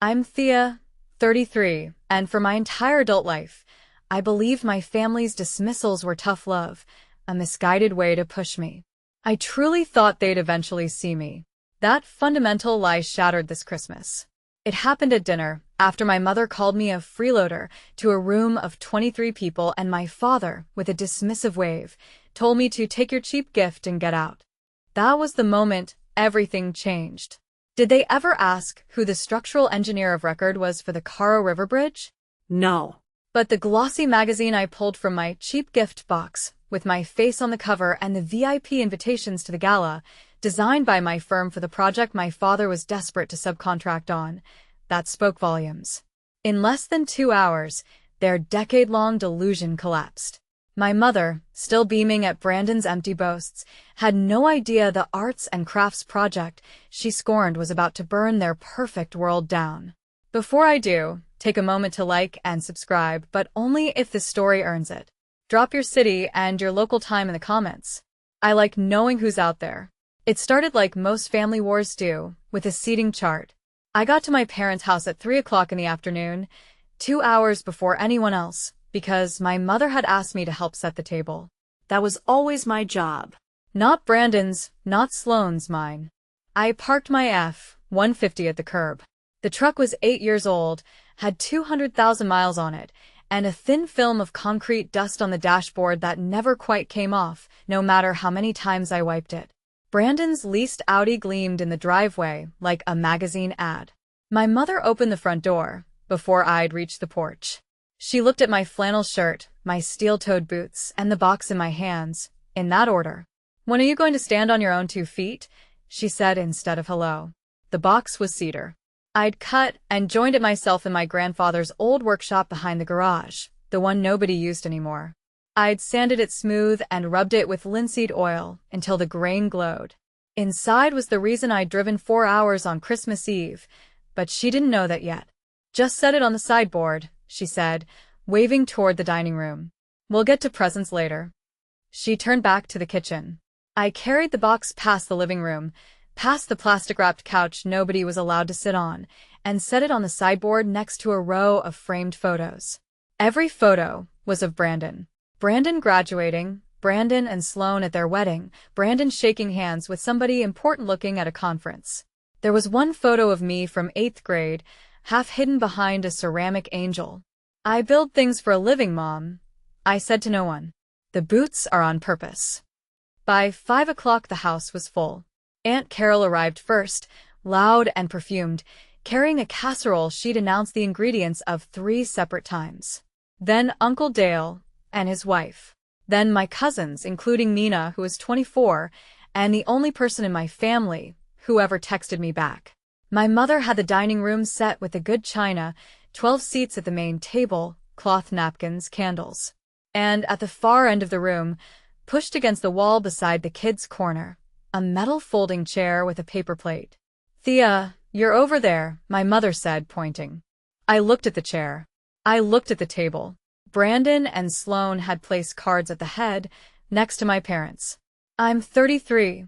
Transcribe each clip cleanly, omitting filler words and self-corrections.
I'm Thea, 33, and for my entire adult life, I believed my family's dismissals were tough love, a misguided way to push me. I truly thought they'd eventually see me. That fundamental lie shattered this Christmas. It happened at dinner, after my mother called me a freeloader to a room of 23 people and my father, with a dismissive wave, told me to take your cheap gift and get out. That was the moment everything changed. Did they ever ask who the structural engineer of record was for the Caro River Bridge? No. But the glossy magazine I pulled from my cheap gift box, with my face on the cover and the VIP invitations to the gala, designed by my firm for the project my father was desperate to subcontract on, that spoke volumes. In less than 2 hours, their decade-long delusion collapsed. My mother, still beaming at Brandon's empty boasts, had no idea the arts and crafts project she scorned was about to burn their perfect world down. Before I do, take a moment to like and subscribe, but only if this story earns it. Drop your city and your local time in the comments. I like knowing who's out there. It started like most family wars do, with a seating chart. I got to my parents' house at 3 o'clock in the afternoon, 2 hours before anyone else, because my mother had asked me to help set the table. That was always my job. Not Brandon's, not Sloane's, mine. I parked my F-150 at the curb. The truck was 8 years old, had 200,000 miles on it, and a thin film of concrete dust on the dashboard that never quite came off, no matter how many times I wiped it. Brandon's leased Audi gleamed in the driveway like a magazine ad. My mother opened the front door before I'd reached the porch. She looked at my flannel shirt, my steel-toed boots, and the box in my hands, in that order. "When are you going to stand on your own 2 feet?" she said instead of hello. The box was cedar. I'd cut and joined it myself in my grandfather's old workshop behind the garage, the one nobody used anymore. I'd sanded it smooth and rubbed it with linseed oil until the grain glowed. Inside was the reason I'd driven 4 hours on Christmas Eve, but she didn't know that yet. "Just set it on the sideboard," she said, waving toward the dining room. "We'll get to presents later." She turned back to the kitchen. I carried the box past the living room, past the plastic-wrapped couch nobody was allowed to sit on, and set it on the sideboard next to a row of framed photos. Every photo was of Brandon. Brandon graduating, Brandon and Sloane at their wedding, Brandon shaking hands with somebody important looking at a conference. There was one photo of me from 8th grade, half hidden behind a ceramic angel. "I build things for a living, Mom," I said to no one. "The boots are on purpose." By 5 o'clock the house was full. Aunt Carol arrived first, loud and perfumed, carrying a casserole she'd announced the ingredients of 3 separate times. Then Uncle Dale and his wife. Then my cousins, including Nina, who was 24, and the only person in my family who ever texted me back. My mother had the dining room set with the good china, 12 seats at the main table, cloth napkins, candles. And at the far end of the room, pushed against the wall beside the kids' corner, a metal folding chair with a paper plate. "Thea, you're over there," my mother said, pointing. I looked at the chair. I looked at the table. Brandon and Sloane had placed cards at the head, next to my parents. "I'm 33,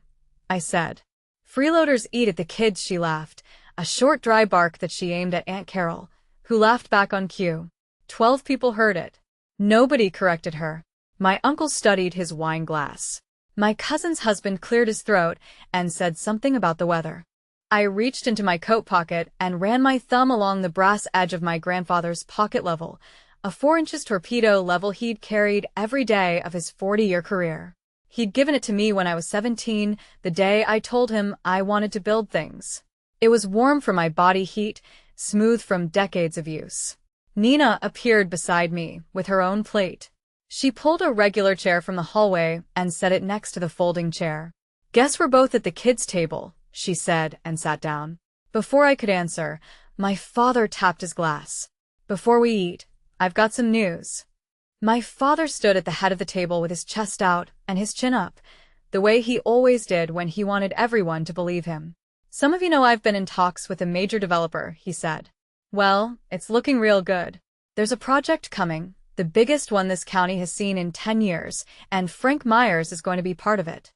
I said. "Freeloaders eat at the kids," she laughed, a short dry bark that she aimed at Aunt Carol, who laughed back on cue. 12 people heard it. Nobody corrected her. My uncle studied his wine glass. My cousin's husband cleared his throat and said something about the weather. I reached into my coat pocket and ran my thumb along the brass edge of my grandfather's pocket level, a 4 inches torpedo level he'd carried every day of his 40-year career. He'd given it to me when I was 17, the day I told him I wanted to build things. It was warm from my body heat, smooth from decades of use. Nina appeared beside me with her own plate. She pulled a regular chair from the hallway and set it next to the folding chair. "Guess we're both at the kids' table," she said, and sat down. Before I could answer, my father tapped his glass. "Before we eat, I've got some news." My father stood at the head of the table with his chest out and his chin up, the way he always did when he wanted everyone to believe him. "Some of you know I've been in talks with a major developer," he said. "Well, it's looking real good. There's a project coming, the biggest one this county has seen in 10 years, and Frank Myers is going to be part of it."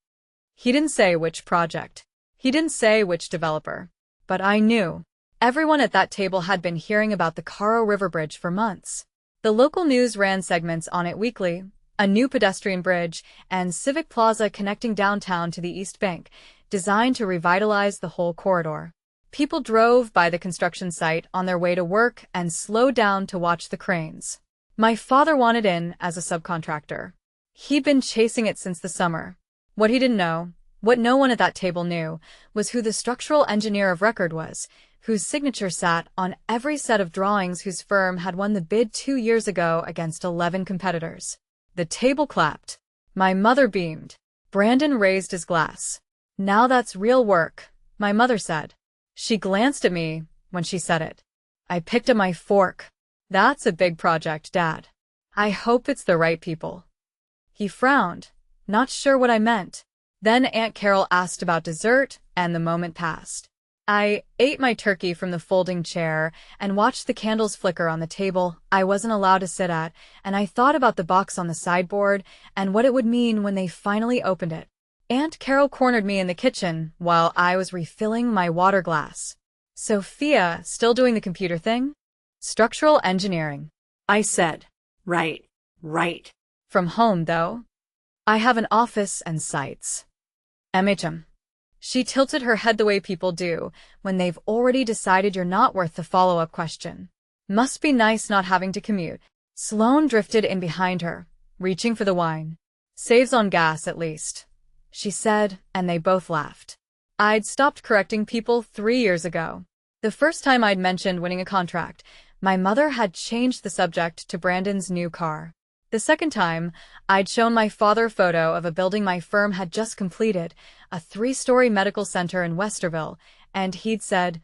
He didn't say which project. He didn't say which developer. But I knew. Everyone at that table had been hearing about the Caro River Bridge for months. The local news ran segments on it weekly, a new pedestrian bridge and civic plaza connecting downtown to the East Bank, designed to revitalize the whole corridor. People drove by the construction site on their way to work and slowed down to watch the cranes. My father wanted in as a subcontractor. He'd been chasing it since the summer. What he didn't know, what no one at that table knew, was who the structural engineer of record was, whose signature sat on every set of drawings, whose firm had won the bid 2 years ago against 11 competitors. The table clapped. My mother beamed. Brandon raised his glass. "Now that's real work," my mother said. She glanced at me when she said it. I picked up my fork. "That's a big project, Dad. I hope it's the right people." He frowned, not sure what I meant. Then Aunt Carol asked about dessert, and the moment passed. I ate my turkey from the folding chair and watched the candles flicker on the table I wasn't allowed to sit at, and I thought about the box on the sideboard and what it would mean when they finally opened it. Aunt Carol cornered me in the kitchen while I was refilling my water glass. "So Thea, still doing the computer thing?" "Structural engineering," I said. Right. "From home, though. I have an office and sites." "MHM." She tilted her head the way people do when they've already decided you're not worth the follow-up question. "Must be nice not having to commute." Sloane drifted in behind her, reaching for the wine. "Saves on gas, at least," she said, and they both laughed. I'd stopped correcting people 3 years ago. The first time I'd mentioned winning a contract, my mother had changed the subject to Brandon's new car. The second time, I'd shown my father a photo of a building my firm had just completed, a 3-story medical center in Westerville, and he'd said,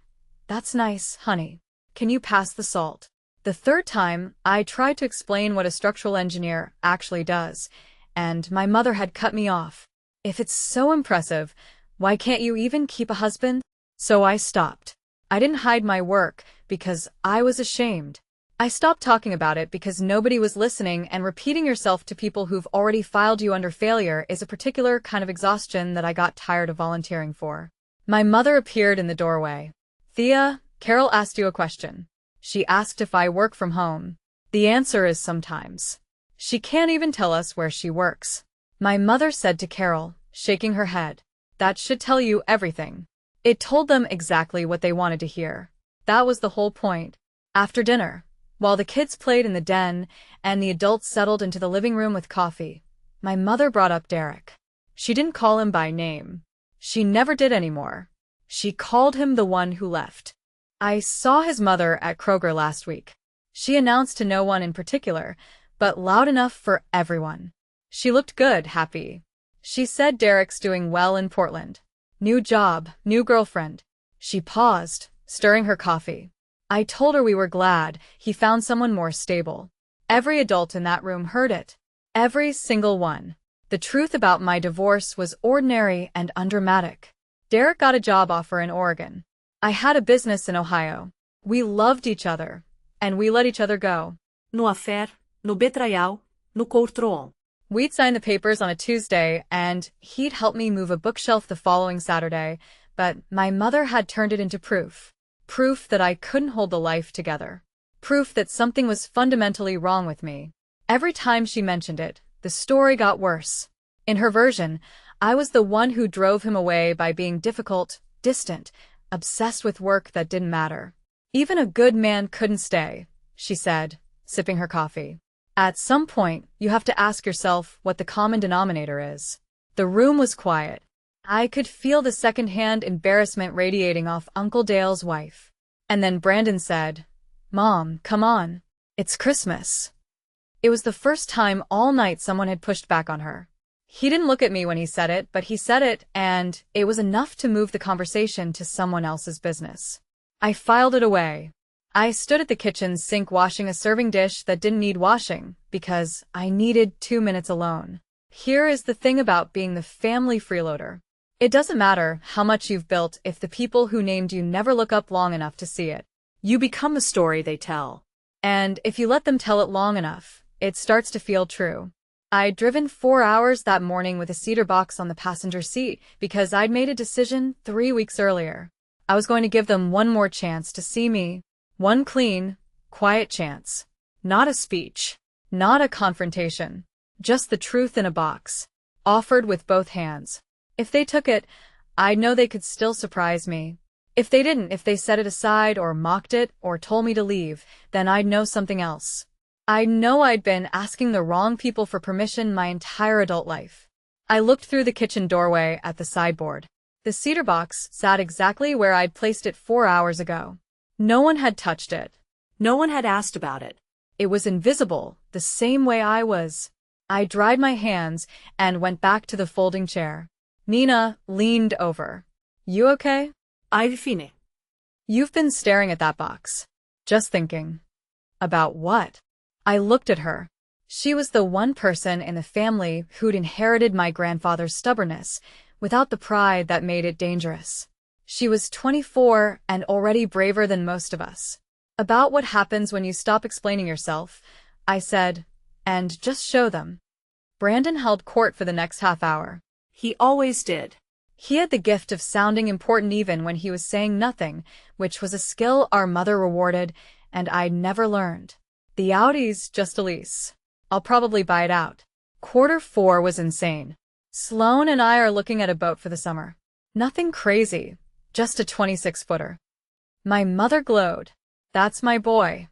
"That's nice, honey. Can you pass the salt?" The third time, I tried to explain what a structural engineer actually does, and my mother had cut me off. "If it's so impressive, why can't you even keep a husband?" So I stopped. I didn't hide my work because I was ashamed. I stopped talking about it because nobody was listening, and repeating yourself to people who've already filed you under failure is a particular kind of exhaustion that I got tired of volunteering for. My mother appeared in the doorway. "Thea, Carol asked you a question. She asked if I work from home." "The answer is sometimes. She can't even tell us where she works," my mother said to Carol, shaking her head. "That should tell you everything." It told them exactly what they wanted to hear. That was the whole point. After dinner, while the kids played in the den and the adults settled into the living room with coffee, my mother brought up Derek. She didn't call him by name. She never did anymore. She called him the one who left. "I saw his mother at Kroger last week," she announced to no one in particular, but loud enough for everyone. "She looked good, happy. She said Derek's doing well in Portland. New job, new girlfriend." She paused, stirring her coffee. I told her we were glad he found someone more stable. Every adult in that room heard it. Every single one. The truth about my divorce was ordinary and undramatic. Derek got a job offer in Oregon. I had a business in Ohio. We loved each other, and we let each other go. No affair, no betrayal, no control. We'd sign the papers on a Tuesday, and he'd help me move a bookshelf the following Saturday, but my mother had turned it into proof. Proof that I couldn't hold the life together. Proof that something was fundamentally wrong with me. Every time she mentioned it, the story got worse. In her version, I was the one who drove him away by being difficult, distant, obsessed with work that didn't matter. "Even a good man couldn't stay," she said, sipping her coffee. "At some point, you have to ask yourself what the common denominator is." The room was quiet. I could feel the second-hand embarrassment radiating off Uncle Dale's wife. And then Brandon said, "Mom, come on. It's Christmas." It was the first time all night someone had pushed back on her. He didn't look at me when he said it, but he said it, and it was enough to move the conversation to someone else's business. I filed it away. I stood at the kitchen sink washing a serving dish that didn't need washing because I needed 2 minutes alone. Here is the thing about being the family freeloader. It doesn't matter how much you've built if the people who named you never look up long enough to see it. You become the story they tell. And if you let them tell it long enough, it starts to feel true. I'd driven 4 hours that morning with a cedar box on the passenger seat because I'd made a decision 3 weeks earlier. I was going to give them one more chance to see me. One clean, quiet chance. Not a speech. Not a confrontation. Just the truth in a box. Offered with both hands. If they took it, I'd know they could still surprise me. If they didn't, if they set it aside or mocked it or told me to leave, then I'd know something else. I'd know I'd been asking the wrong people for permission my entire adult life. I looked through the kitchen doorway at the sideboard. The cedar box sat exactly where I'd placed it 4 hours ago. No one had touched it. No one had asked about it. It was invisible, the same way I was. I dried my hands and went back to the folding chair. Nina leaned over. You okay? Ai fine. You've been staring at that box. Just thinking. About what? I looked at her. She was the one person in the family who'd inherited my grandfather's stubbornness, without the pride that made it dangerous. She was 24 and already braver than most of us. About what happens when you stop explaining yourself, I said, and just show them. Brandon held court for the next half hour. He always did. He had the gift of sounding important even when he was saying nothing, which was a skill our mother rewarded, and I'd never learned. The Audi's just a lease. I'll probably buy it out. Q4 was insane. Sloan and I are looking at a boat for the summer. Nothing crazy, just a 26-footer. My mother glowed. That's my boy.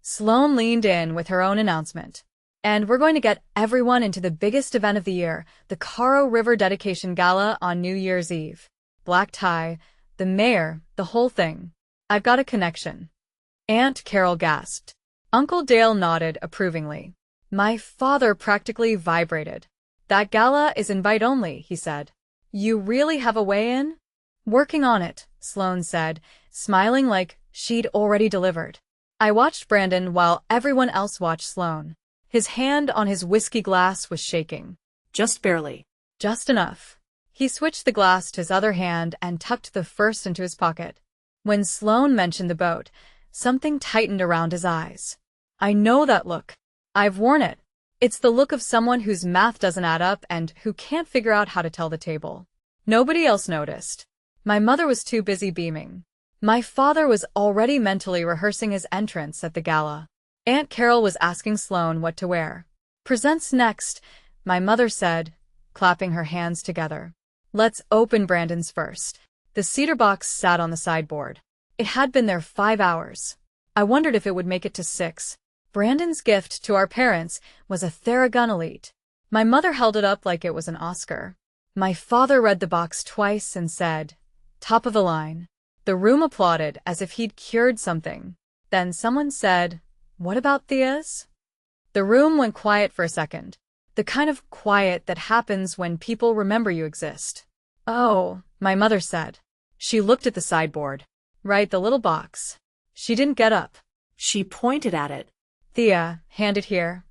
Sloan leaned in with her own announcement. And we're going to get everyone into the biggest event of the year, the Caro River Dedication Gala on New Year's Eve. Black tie, the mayor, the whole thing. I've got a connection. Aunt Carol gasped. Uncle Dale nodded approvingly. My father practically vibrated. That gala is invite only, he said. You really have a way in? Working on it, Sloan said, smiling like she'd already delivered. I watched Brandon while everyone else watched Sloan. His hand on his whiskey glass was shaking. Just barely. Just enough. He switched the glass to his other hand and tucked the first into his pocket. When Sloan mentioned the boat, something tightened around his eyes. I know that look. I've worn it. It's the look of someone whose math doesn't add up and who can't figure out how to tell the table. Nobody else noticed. My mother was too busy beaming. My father was already mentally rehearsing his entrance at the gala. Aunt Carol was asking Sloan what to wear. Presents next, my mother said, clapping her hands together. Let's open Brandon's first. The cedar box sat on the sideboard. It had been there 5 hours. I wondered if it would make it to 6. Brandon's gift to our parents was a Theragun Elite. My mother held it up like it was an Oscar. My father read the box twice and said, top of the line. The room applauded as if he'd cured something. Then someone said, what about Thea's? The room went quiet for a second. The kind of quiet that happens when people remember you exist. Oh, my mother said. She looked at the sideboard. Right, the little box. She didn't get up. She pointed at it. Thea, hand it here.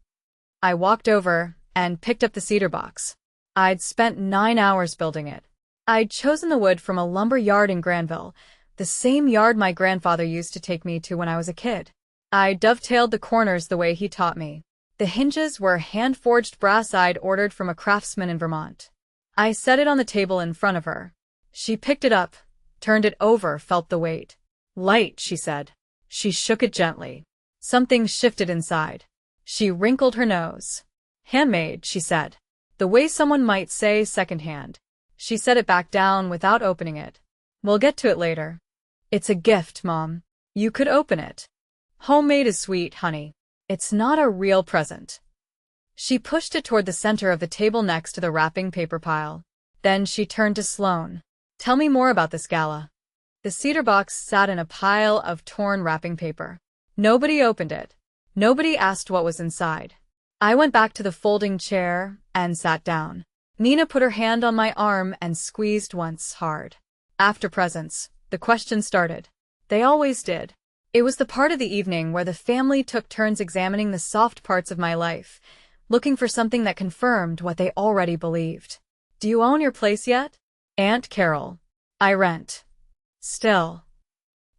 I walked over and picked up the cedar box. I'd spent 9 hours building it. I'd chosen the wood from a lumber yard in Granville, the same yard my grandfather used to take me to when I was a kid. I dovetailed the corners the way he taught me. The hinges were hand-forged brass I'd ordered from a craftsman in Vermont. I set it on the table in front of her. She picked it up, turned it over, felt the weight. Light, she said. She shook it gently. Something shifted inside. She wrinkled her nose. Handmade, she said. The way someone might say secondhand. She set it back down without opening it. We'll get to it later. It's a gift, Mom. You could open it. Homemade is sweet, honey. It's not a real present. She pushed it toward the center of the table next to the wrapping paper pile. Then she turned to Sloan. Tell me more about this gala. The cedar box sat in a pile of torn wrapping paper. Nobody opened it. Nobody asked what was inside. I went back to the folding chair and sat down. Nina put her hand on my arm and squeezed once hard. After presents, the questions started. They always did. It was the part of the evening where the family took turns examining the soft parts of my life, looking for something that confirmed what they already believed. Do you own your place yet? Aunt Carol. I rent. Still.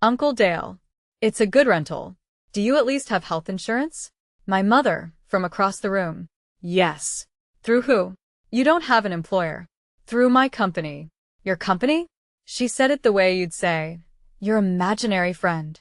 Uncle Dale. It's a good rental. Do you at least have health insurance? My mother, from across the room. Yes. Through who? You don't have an employer. Through my company. Your company? She said it the way you'd say, "Your imaginary friend."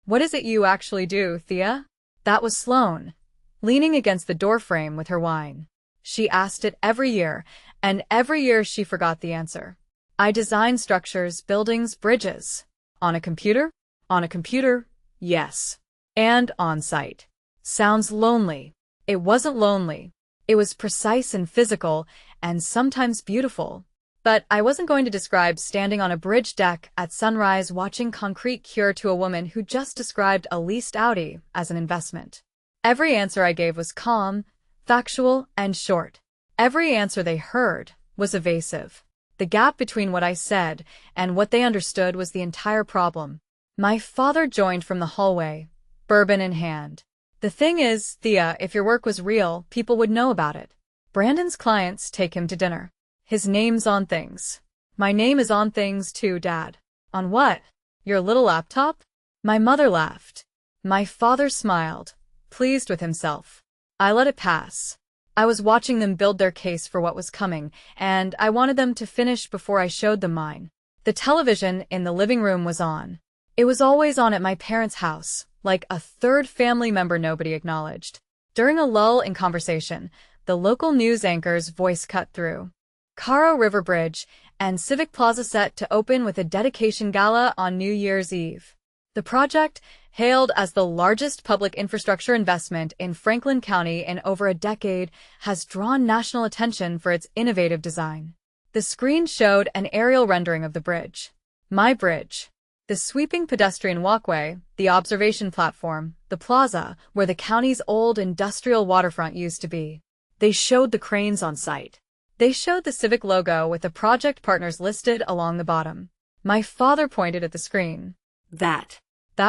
"What is it you actually do, Thea?" That was Sloane, leaning against the doorframe with her wine. She asked it every year, and every year she forgot the answer. "I design structures, buildings, bridges." "On a computer?" "On a computer, yes. And on site." Sounds lonely. It wasn't lonely. It was precise and physical, and sometimes beautiful. But I wasn't going to describe standing on a bridge deck at sunrise watching concrete cure to a woman who just described a leased Audi as an investment. Every answer I gave was calm, factual, and short. Every answer they heard was evasive. The gap between what I said and what they understood was the entire problem. My father joined from the hallway, bourbon in hand. "The thing is, Thea, if your work was real, people would know about it. Brandon's clients take him to dinner. His name's on things." "My name is on things too, Dad." "On what? Your little laptop?" My mother laughed. My father smiled, pleased with himself. I let it pass. I was watching them build their case for what was coming, and I wanted them to finish before I showed them mine. The television in the living room was on. It was always on at my parents' house, like a third family member nobody acknowledged. During a lull in conversation, the local news anchor's voice cut through. Caro River Bridge and Civic Plaza set to open with a dedication gala on New Year's Eve. The project, hailed as the largest public infrastructure investment in Franklin County in over a decade, has drawn national attention for its innovative design. The screen showed an aerial rendering of the bridge. My bridge. The sweeping pedestrian walkway, the observation platform, the plaza, where the county's old industrial waterfront used to be. They showed the cranes on site. They showed the Civic logo with the project partners listed along the bottom. My father pointed at the screen. That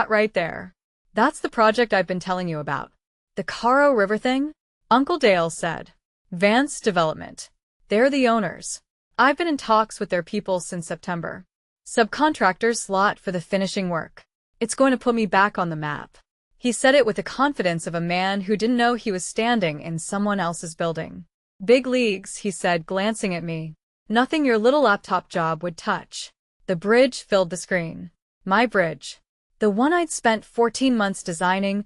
right there. That's the project I've been telling you about. The Caro River thing? Uncle Dale said. Vance Development. They're the owners. I've been in talks with their people since September. Subcontractors slot for the finishing work. It's going to put me back on the map. He said it with the confidence of a man who didn't know he was standing in someone else's building. Big leagues, he said, glancing at me. Nothing your little laptop job would touch. The bridge filled the screen. My bridge. The one I'd spent 14 months designing,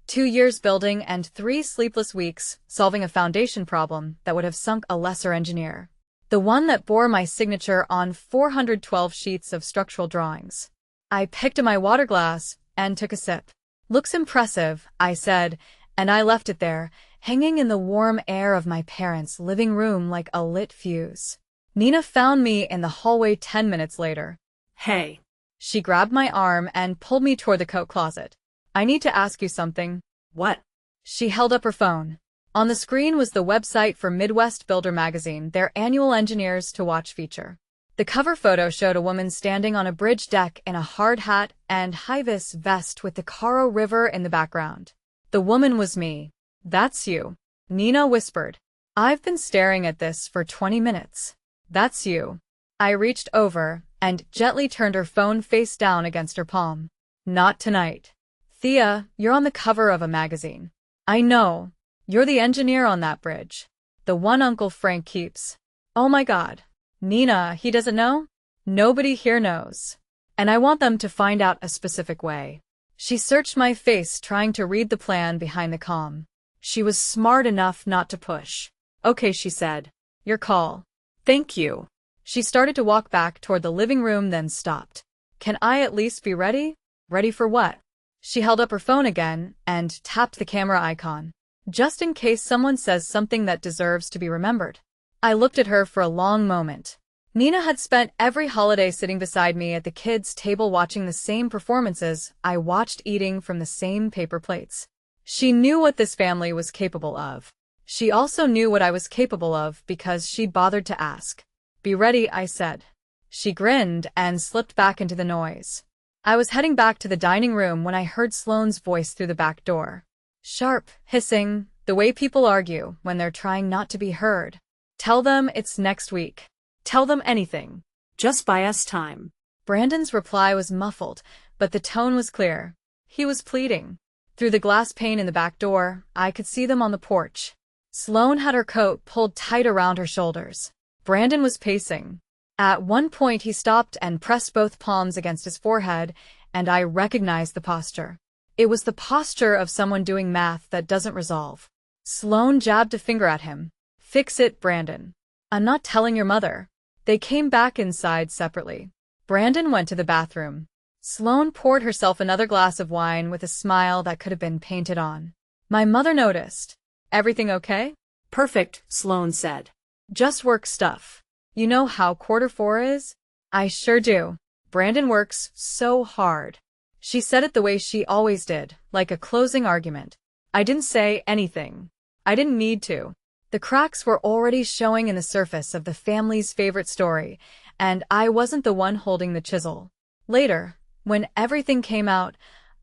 2 years building, and 3 sleepless weeks solving a foundation problem that would have sunk a lesser engineer. The one that bore my signature on 412 sheets of structural drawings. I picked up my water glass and took a sip. Looks impressive, I said, and I left it there, hanging in the warm air of my parents' living room like a lit fuse. Nina found me in the hallway 10 minutes later. Hey. She grabbed my arm and pulled me toward the coat closet. I need to ask you something. What? She held up her phone. On the screen was the website for Midwest Builder magazine, their annual Engineers to Watch feature. The cover photo showed a woman standing on a bridge deck in a hard hat and high-vis vest with the Caro River in the background. The woman was me. That's you. Nina whispered. I've been staring at this for 20 minutes. That's you. I reached over and gently turned her phone face down against her palm. Not tonight. Thea, you're on the cover of a magazine. I know. You're the engineer on that bridge. The one Uncle Frank keeps. Oh my God. Nina, he doesn't know? Nobody here knows. And I want them to find out a specific way. She searched my face, trying to read the plan behind the calm. She was smart enough not to push. Okay, she said. Your call. Thank you. She started to walk back toward the living room, then stopped. Can I at least be ready? Ready for what? She held up her phone again and tapped the camera icon. Just in case someone says something that deserves to be remembered. I looked at her for a long moment. Nina had spent every holiday sitting beside me at the kids' table watching the same performances I watched, eating from the same paper plates. She knew what this family was capable of. She also knew what I was capable of because she bothered to ask. Be ready, I said. She grinned and slipped back into the noise. I was heading back to the dining room when I heard Sloane's voice through the back door. Sharp, hissing, the way people argue when they're trying not to be heard. Tell them it's next week. Tell them anything. Just buy us time. Brandon's reply was muffled, but the tone was clear. He was pleading. Through the glass pane in the back door, I could see them on the porch. Sloane had her coat pulled tight around her shoulders. Brandon was pacing. At one point he stopped and pressed both palms against his forehead, and I recognized the posture. It was the posture of someone doing math that doesn't resolve. Sloane jabbed a finger at him. "Fix it, Brandon. I'm not telling your mother." They came back inside separately. Brandon went to the bathroom. Sloane poured herself another glass of wine with a smile that could have been painted on. My mother noticed. "Everything okay?" Perfect, Sloane said. "Just work stuff. You know how Q4 is?" "I sure do. Brandon works so hard." She said it the way she always did, like a closing argument. I didn't say anything. I didn't need to. The cracks were already showing in the surface of the family's favorite story, and I wasn't the one holding the chisel. Later, when everything came out,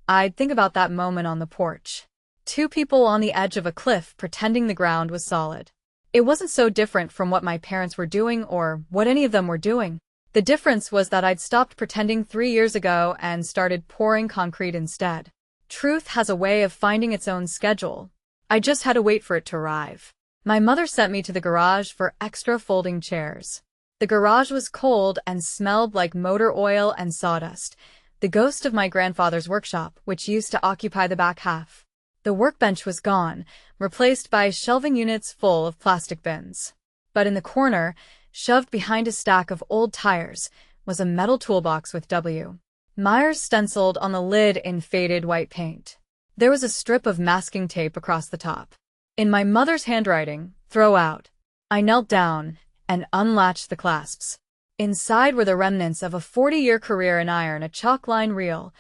I'd think about that moment on the porch. Two people on the edge of a cliff pretending the ground was solid. It wasn't so different from what my parents were doing or what any of them were doing. The difference was that I'd stopped pretending 3 years ago and started pouring concrete instead. Truth has a way of finding its own schedule. I just had to wait for it to arrive. My mother sent me to the garage for extra folding chairs. The garage was cold and smelled like motor oil and sawdust, the ghost of my grandfather's workshop, which used to occupy the back half. The workbench was gone, replaced by shelving units full of plastic bins. But in the corner, shoved behind a stack of old tires, was a metal toolbox with W. Myers stenciled on the lid in faded white paint. There was a strip of masking tape across the top. In my mother's handwriting, "Throw out." I knelt down and unlatched the clasps. Inside were the remnants of a 40-year career in iron, a chalk-line reel,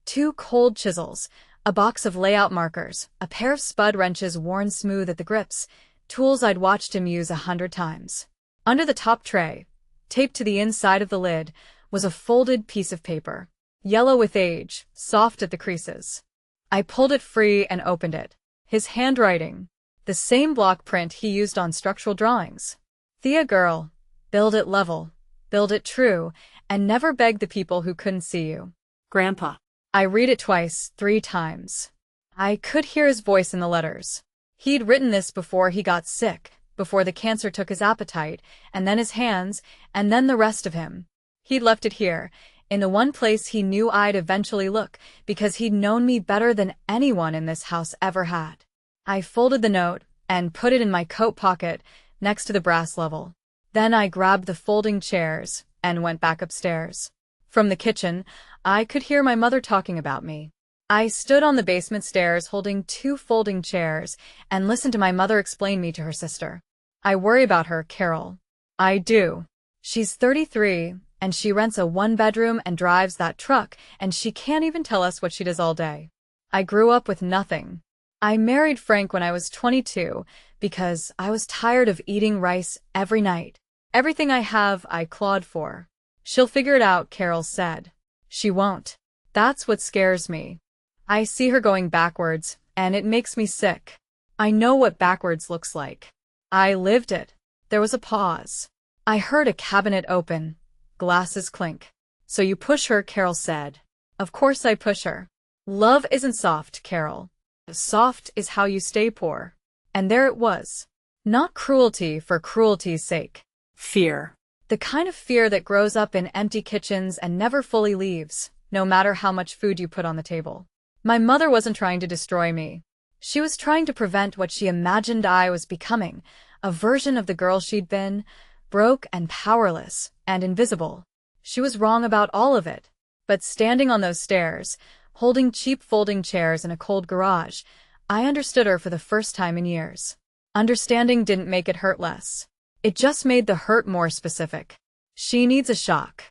2 cold chisels, a box of layout markers, a pair of spud wrenches worn smooth at the grips, tools I'd watched him use 100 times. Under the top tray, taped to the inside of the lid, was a folded piece of paper. Yellow with age, soft at the creases. I pulled it free and opened it. His handwriting. The same block print he used on structural drawings. "Thea girl, build it level, build it true, and never beg the people who couldn't see you." Grandpa. I read it twice, 3 times. I could hear his voice in the letters. He'd written this before he got sick, before the cancer took his appetite, and then his hands, and then the rest of him. He'd left it here, in the one place he knew I'd eventually look, because he'd known me better than anyone in this house ever had. I folded the note and put it in my coat pocket next to the brass level. Then I grabbed the folding chairs and went back upstairs. From the kitchen, I could hear my mother talking about me. I stood on the basement stairs holding 2 folding chairs and listened to my mother explain me to her sister. "I worry about her, Carol." "I do. She's 33, and she rents a 1-bedroom and drives that truck, and she can't even tell us what she does all day. I grew up with nothing. I married Frank when I was 22 because I was tired of eating rice every night. Everything I have, I clawed for." "She'll figure it out," Carol said. "She won't. That's what scares me. I see her going backwards, and it makes me sick. I know what backwards looks like. I lived it." There was a pause. I heard a cabinet open, glasses clink. "So you push her," Carol said. "Of course I push her. Love isn't soft, Carol. Soft is how you stay poor." And there it was. Not cruelty for cruelty's sake. Fear. The kind of fear that grows up in empty kitchens and never fully leaves, no matter how much food you put on the table. My mother wasn't trying to destroy me. She was trying to prevent what she imagined I was becoming, a version of the girl she'd been, broke and powerless and invisible. She was wrong about all of it. But standing on those stairs, holding cheap folding chairs in a cold garage, I understood her for the first time in years. Understanding didn't make it hurt less. It just made the hurt more specific. "She needs a shock,"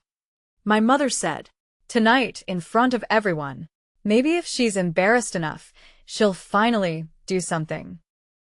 my mother said. "Tonight, in front of everyone. Maybe if she's embarrassed enough, she'll finally do something."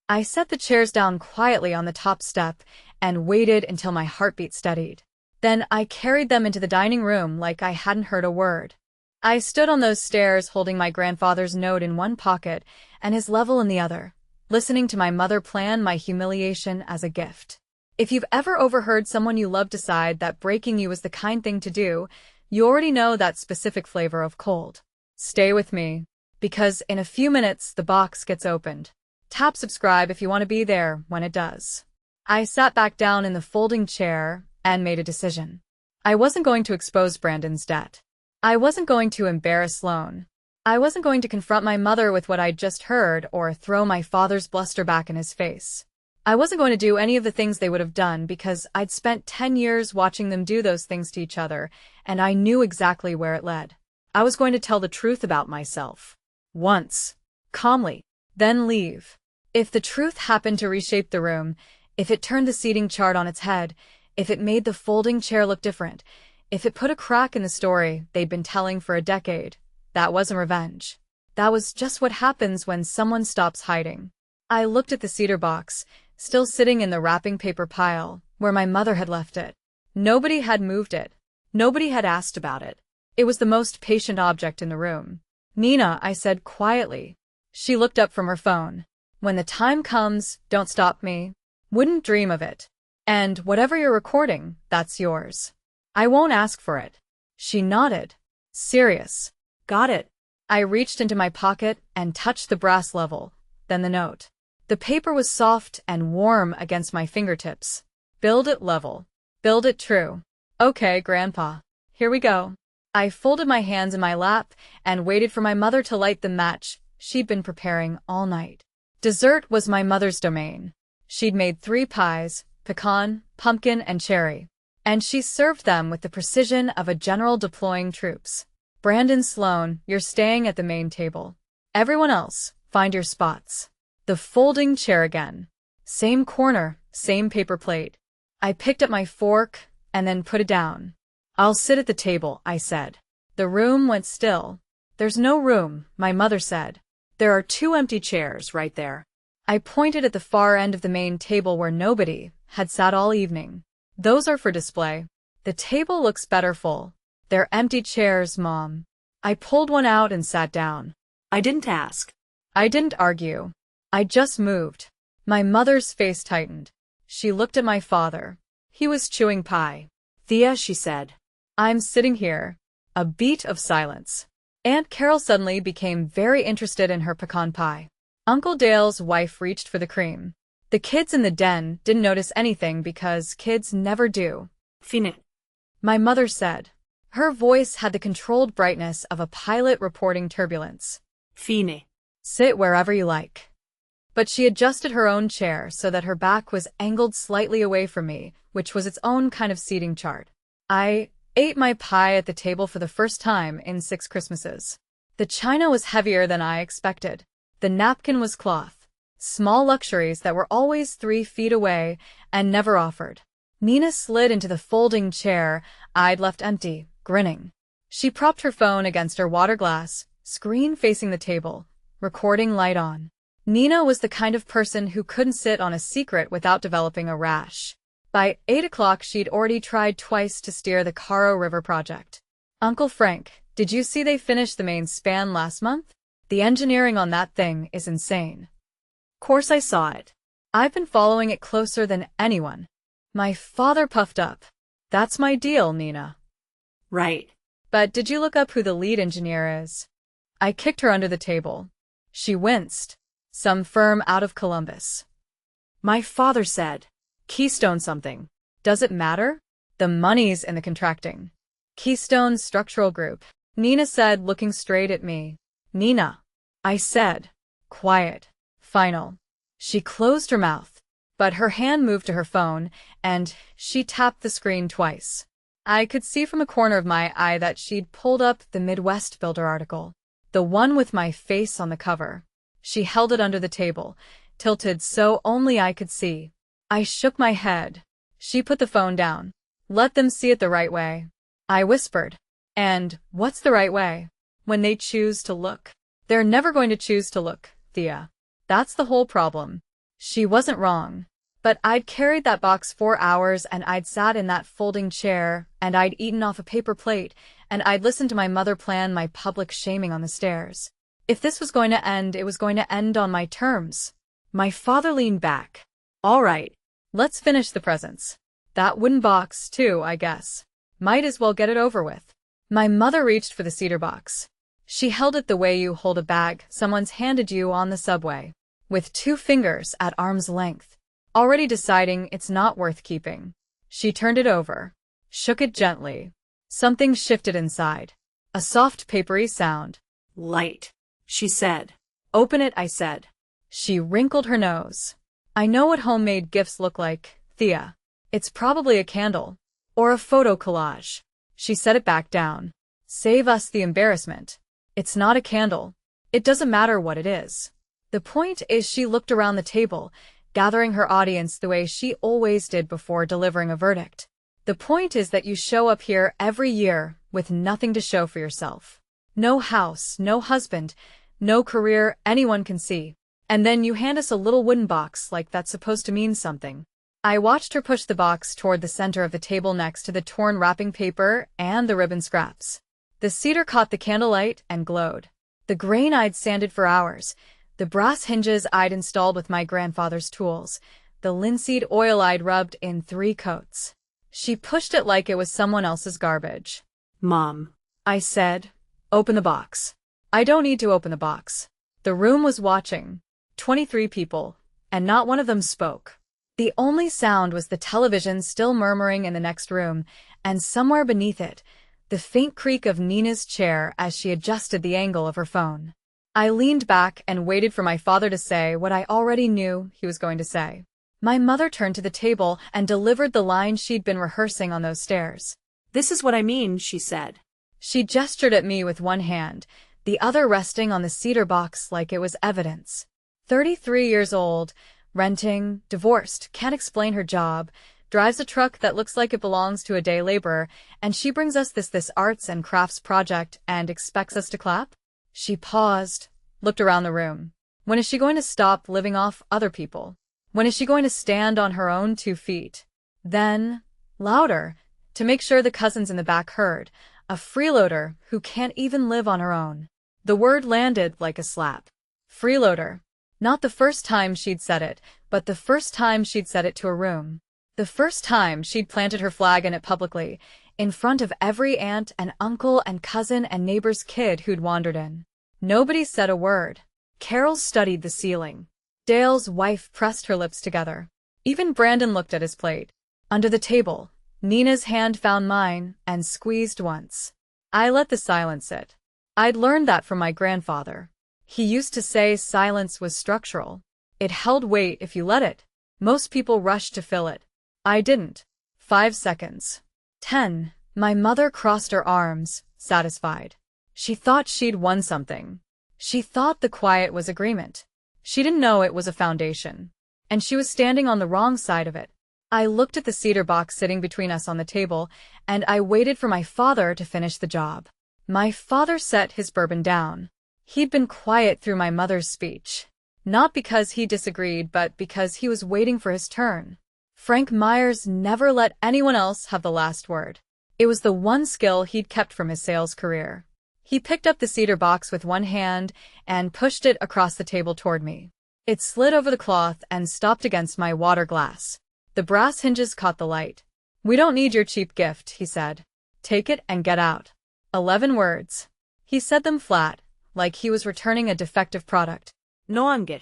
I set the chairs down quietly on the top step and waited until my heartbeat steadied. Then I carried them into the dining room like I hadn't heard a word. I stood on those stairs holding my grandfather's note in one pocket and his level in the other, listening to my mother plan my humiliation as a gift. If you've ever overheard someone you love decide that breaking you is the kind thing to do, you already know that specific flavor of cold. Stay with me, because in a few minutes the box gets opened. Tap subscribe if you want to be there when it does. I sat back down in the folding chair and made a decision. I wasn't going to expose Brandon's debt. I wasn't going to embarrass Sloan. I wasn't going to confront my mother with what I'd just heard or throw my father's bluster back in his face. I wasn't going to do any of the things they would have done because I'd spent 10 years watching them do those things to each other, and I knew exactly where it led. I was going to tell the truth about myself. Once. Calmly. Then leave. If the truth happened to reshape the room, if it turned the seating chart on its head, if it made the folding chair look different, if it put a crack in the story they'd been telling for a decade, that wasn't revenge. That was just what happens when someone stops hiding. I looked at the cedar box, still sitting in the wrapping paper pile, where my mother had left it. Nobody had moved it. Nobody had asked about it. It was the most patient object in the room. "Nina," I said quietly. She looked up from her phone. "When the time comes, don't stop me." "Wouldn't dream of it. And whatever you're recording, that's yours. I won't ask for it." She nodded. "Serious." Got it. I reached into my pocket and touched the brass level, then the note. The paper was soft and warm against my fingertips. "Build it level. Build it true." "Okay, Grandpa. Here we go." I folded my hands in my lap and waited for my mother to light the match she'd been preparing all night. Dessert was my mother's domain. She'd made 3 pies, pecan, pumpkin, and cherry, and she served them with the precision of a general deploying troops. "Brandon, Sloan, you're staying at the main table. Everyone else, find your spots." The folding chair again. Same corner, same paper plate. I picked up my fork and then put it down. "I'll sit at the table," I said. The room went still. "There's no room," my mother said. There are 2 empty chairs right there. I pointed at the far end of the main table where nobody had sat all evening. "Those are for display. The table looks better full." "They're empty chairs, Mom." I pulled one out and sat down. I didn't ask. I didn't argue. I just moved. My mother's face tightened. She looked at my father. He was chewing pie. "Thea," she said. "I'm sitting here." A beat of silence. Aunt Carol suddenly became very interested in her pecan pie. Uncle Dale's wife reached for the cream. The kids in the den didn't notice anything because kids never do. "Fine," my mother said. Her voice had the controlled brightness of a pilot reporting turbulence. "Fine." "Sit wherever you like." But she adjusted her own chair so that her back was angled slightly away from me, which was its own kind of seating chart. I ate my pie at the table for the first time in 6 Christmases. The china was heavier than I expected. The napkin was cloth. Small luxuries that were always 3 feet away and never offered. Nina slid into the folding chair I'd left empty, grinning. She propped her phone against her water glass, screen facing the table, recording light on. Nina was the kind of person who couldn't sit on a secret without developing a rash. By 8 o'clock she'd already tried twice to steer the Caro River project. "Uncle Frank, did you see they finished the main span last month? The engineering on that thing is insane." "Course I saw it. I've been following it closer than anyone." My father puffed up. "That's my deal, Nina." "Right. "But did you look up who the lead engineer is?" I kicked her under the table. She winced. "Some firm out of Columbus." My father said. "Keystone something." "Does it matter?" "The money's in the contracting." "Keystone Structural Group," Nina said, looking straight at me. "Nina," I said. Quiet. Final. She closed her mouth, but her hand moved to her phone, and she tapped the screen twice. I could see from a corner of my eye that she'd pulled up the Midwest Builder article, the one with my face on the cover. She held it under the table, tilted so only I could see. I shook my head. She put the phone down. "Let them see it the right way," I whispered. "And what's the right way?" "When they choose to look." "They're never going to choose to look, Thea. That's the whole problem." She wasn't wrong. But I'd carried that box 4 hours, and I'd sat in that folding chair, and I'd eaten off a paper plate, and I'd listened to my mother plan my public shaming on the stairs. If this was going to end, it was going to end on my terms. My father leaned back. "All right. Let's finish the presents. That wooden box, too, I guess. Might as well get it over with." My mother reached for the cedar box. She held it the way you hold a bag someone's handed you on the subway, with 2 fingers at arm's length, already deciding it's not worth keeping. She turned it over, shook it gently. Something shifted inside. A soft, papery sound. Light, she said. Open it, I said. She wrinkled her nose. I know what homemade gifts look like, Thea. It's probably a candle. Or a photo collage. She set it back down. Save us the embarrassment. It's not a candle. It doesn't matter what it is. The point is she looked around the table, gathering her audience the way she always did before delivering a verdict. The point is that you show up here every year with nothing to show for yourself. No house, no husband, no career anyone can see. And then you hand us a little wooden box like that's supposed to mean something. I watched her push the box toward the center of the table next to the torn wrapping paper and the ribbon scraps. The cedar caught the candlelight and glowed. The grain I'd sanded for hours, the brass hinges I'd installed with my grandfather's tools, the linseed oil I'd rubbed in 3 coats. She pushed it like it was someone else's garbage. Mom, I said, open the box. I don't need to open the box. The room was watching. 23 people, and not one of them spoke. The only sound was the television still murmuring in the next room, and somewhere beneath it, the faint creak of Nina's chair as she adjusted the angle of her phone. I leaned back and waited for my father to say what I already knew he was going to say. My mother turned to the table and delivered the line she'd been rehearsing on those stairs. This is what I mean, she said. She gestured at me with one hand, the other resting on the cedar box like it was evidence. 33 years old, renting, divorced, can't explain her job, drives a truck that looks like it belongs to a day laborer, and she brings us this arts and crafts project and expects us to clap? She paused, looked around the room. When is she going to stop living off other people? When is she going to stand on her own 2 feet? Then, louder, to make sure the cousins in the back heard, a freeloader who can't even live on her own. The word landed like a slap. Freeloader. Not the first time she'd said it, but the first time she'd said it to a room. The first time she'd planted her flag in it publicly, in front of every aunt and uncle and cousin and neighbor's kid who'd wandered in. Nobody said a word. Carol studied the ceiling. Dale's wife pressed her lips together. Even Brandon looked at his plate. Under the table, Nina's hand found mine and squeezed once. I let the silence sit. I'd learned that from my grandfather. He used to say silence was structural. It held weight if you let it. Most people rushed to fill it. I didn't. 5 seconds. 10. My mother crossed her arms, satisfied. She thought she'd won something. She thought the quiet was agreement. She didn't know it was a foundation. And she was standing on the wrong side of it. I looked at the cedar box sitting between us on the table, and I waited for my father to finish the job. My father set his bourbon down. He'd been quiet through my mother's speech. Not because he disagreed, but because he was waiting for his turn. Frank Myers never let anyone else have the last word. It was the one skill he'd kept from his sales career. He picked up the cedar box with one hand and pushed it across the table toward me. It slid over the cloth and stopped against my water glass. The brass hinges caught the light. "We don't need your cheap gift," he said. "Take it and get out." 11 words. He said them flat, like he was returning a defective product. No anger.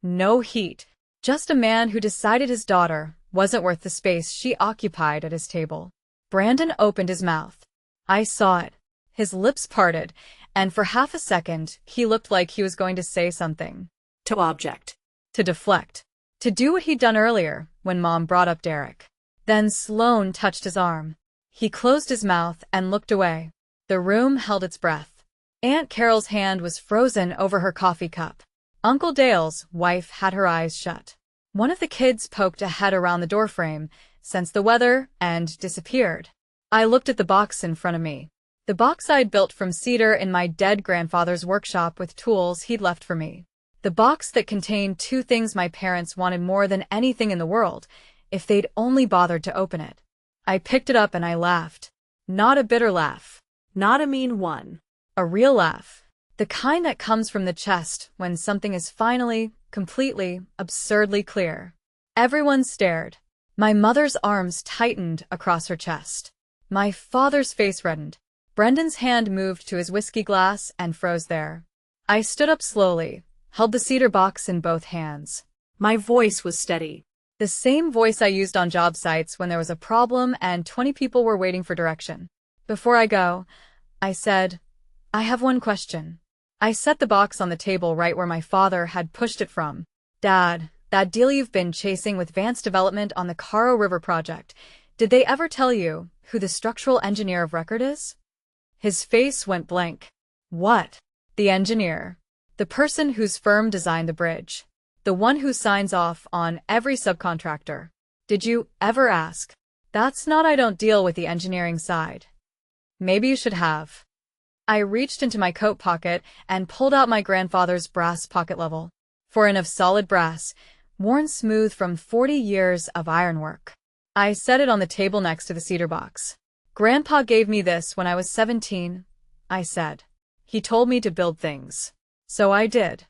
No heat. Just a man who decided his daughter wasn't worth the space she occupied at his table. Brandon opened his mouth. I saw it. His lips parted, and for half a second he looked like he was going to say something. To object. To deflect. To do what he'd done earlier when Mom brought up Derek. Then Sloane touched his arm. He closed his mouth and looked away. The room held its breath. Aunt Carol's hand was frozen over her coffee cup. Uncle Dale's wife had her eyes shut. One of the kids poked a head around the doorframe, sensed the weather, and disappeared. I looked at the box in front of me. The box I'd built from cedar in my dead grandfather's workshop with tools he'd left for me. The box that contained 2 things my parents wanted more than anything in the world, if they'd only bothered to open it. I picked it up and I laughed. Not a bitter laugh. Not a mean one. A real laugh. The kind that comes from the chest when something is finally, completely, absurdly clear. Everyone stared. My mother's arms tightened across her chest. My father's face reddened. Brendan's hand moved to his whiskey glass and froze there. I stood up slowly, held the cedar box in both hands. My voice was steady. The same voice I used on job sites when there was a problem and 20 people were waiting for direction. Before I go, I said, I have one question. I set the box on the table right where my father had pushed it from. Dad, that deal you've been chasing with Vance Development on the Caro River project, did they ever tell you who the structural engineer of record is? His face went blank. What? The engineer. The person whose firm designed the bridge. The one who signs off on every subcontractor. Did you ever ask? That's not I don't deal with the engineering side. Maybe you should have. I reached into my coat pocket and pulled out my grandfather's brass pocket level. Foreign of solid brass, worn smooth from 40 years of ironwork. I set it on the table next to the cedar box. Grandpa gave me this when I was 17, I said. He told me to build things. So I did.